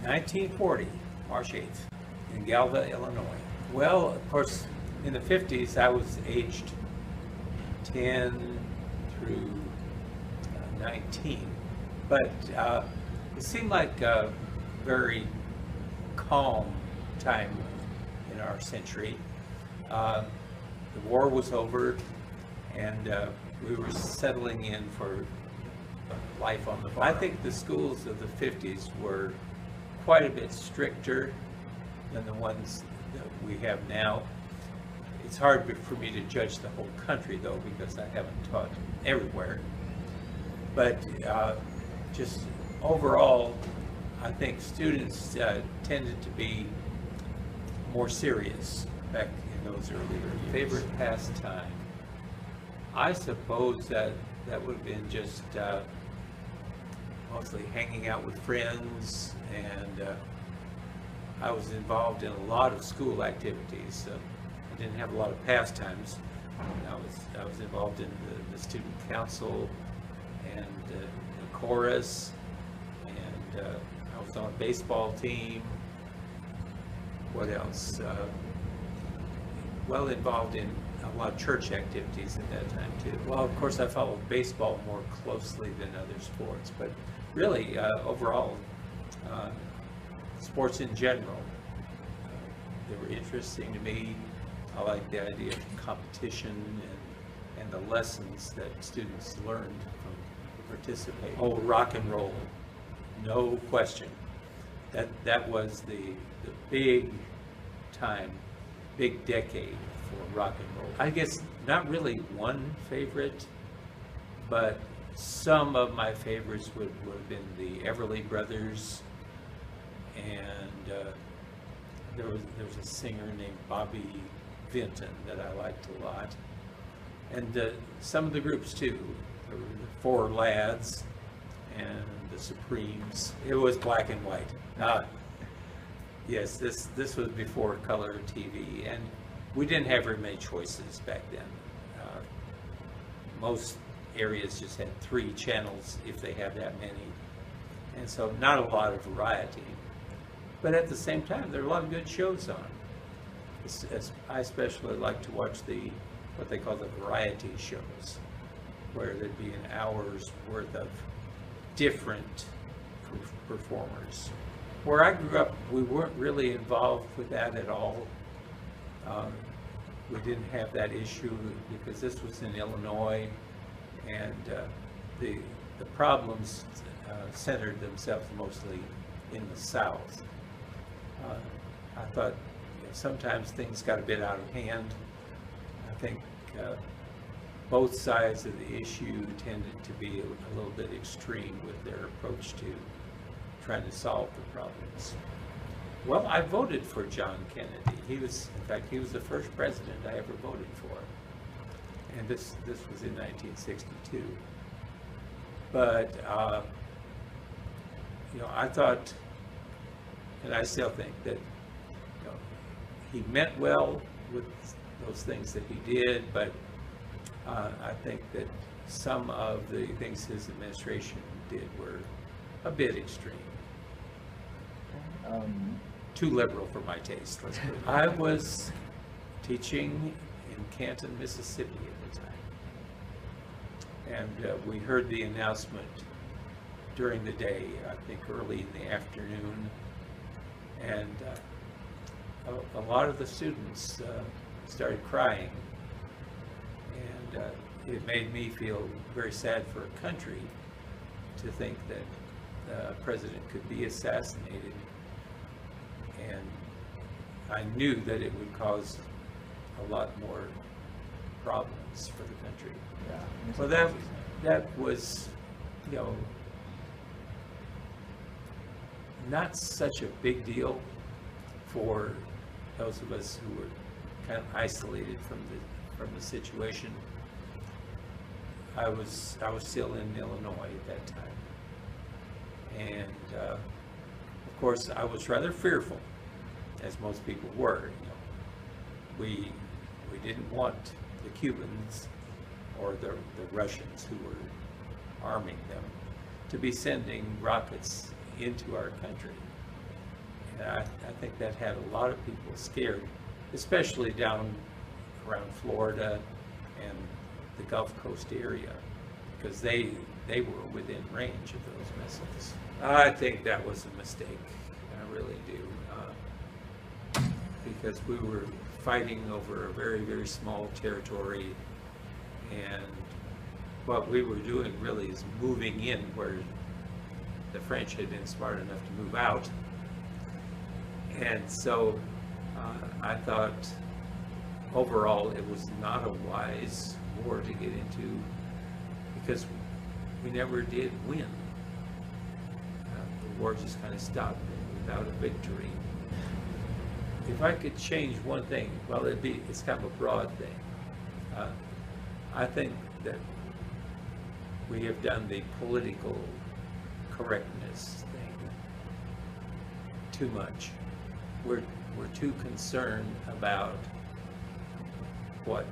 1940, March 8th, in Galva, Illinois. Well, of course, in the 50s, I was aged 10 through 19, but it seemed like a very calm time in our century. The war was over, and we were settling in for life on the farm. I think the schools of the 50s were quite a bit stricter than the ones that we have now. It's hard for me to judge the whole country, though, because I haven't taught everywhere. But just overall, I think students tended to be more serious back in those earlier years. Favorite pastime? I suppose that would have been just mostly hanging out with friends, and I was involved in a lot of school activities. I didn't have a lot of pastimes. I was involved in the student council and the chorus, and I was on a baseball team. What else? Well involved in a lot of church activities at that time too. Well, of course, I followed baseball more closely than other sports, but really, overall, sports in general, they were interesting to me. I like the idea of competition and the lessons that students learned from participating. Oh, rock and roll, no question. That was the big time, big decade for rock and roll. I guess not really one favorite, but some of my favorites would have been the Everly Brothers, and there was a singer named Bobby Vinton that I liked a lot, and some of the groups too. There were the Four Lads and the Supremes. It was black and white. Yes, this was before color TV, and we didn't have very many choices back then. Most areas just had 3 channels, if they have that many, and so not a lot of variety. But at the same time, there are a lot of good shows on. I especially like to watch what they call the variety shows, where there'd be an hour's worth of different performers. Where I grew up, we weren't really involved with that at all. We didn't have that issue because this was in Illinois, and the problems centered themselves mostly in the South. I thought sometimes things got a bit out of hand. I think both sides of the issue tended to be a little bit extreme with their approach to trying to solve the problems. Well, I voted for John Kennedy. In fact, he was the first president I ever voted for. And this was in 1962. But, I thought, and I still think that, he meant well with those things that he did, but I think that some of the things his administration did were a bit extreme. Too liberal for my taste, let's put it. I was teaching in Canton, Mississippi at the time. And we heard the announcement during the day, I think early in the afternoon. And a lot of the students started crying. And it made me feel very sad for a country to think that a president could be assassinated. And I knew that it would cause a lot more problems for the country. Yeah. Well, that was, not such a big deal for those of us who were kind of isolated from the situation. I was still in Illinois at that time, and of course I was rather fearful, as most people were. We didn't want the Cubans or the Russians who were arming them to be sending rockets into our country. And I think that had a lot of people scared, especially down around Florida and the Gulf Coast area, because they were within range of those missiles. I think that was a mistake. I really do. Because we were fighting over a very, very small territory, and what we were doing really is moving in where the French had been smart enough to move out. And so I thought overall it was not a wise war to get into, because we never did win. The war just kind of stopped without a victory. If I could change one thing, well, it's kind of a broad thing. I think that we have done the political correctness thing too much. We're too concerned about what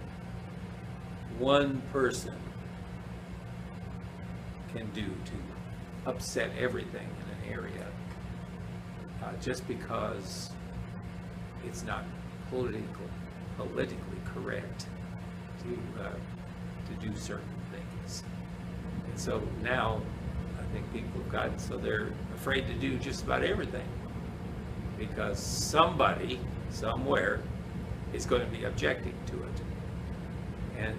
one person can do to upset everything in an area, just because it's not politically correct to do certain things. And so now I think people have gotten so they're afraid to do just about everything, because somebody somewhere is going to be objecting to it. And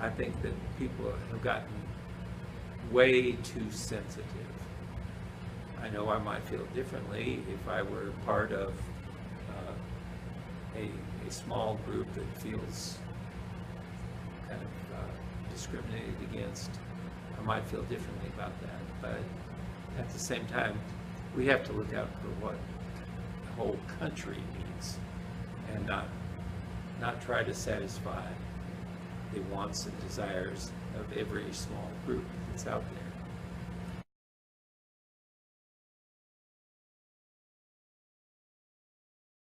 I think that people have gotten way too sensitive. I know I might feel differently if I were part of a small group that feels kind of discriminated against. I might feel differently about that, but at the same time, we have to look out for what the whole country needs, and not try to satisfy the wants and desires of every small group that's out there.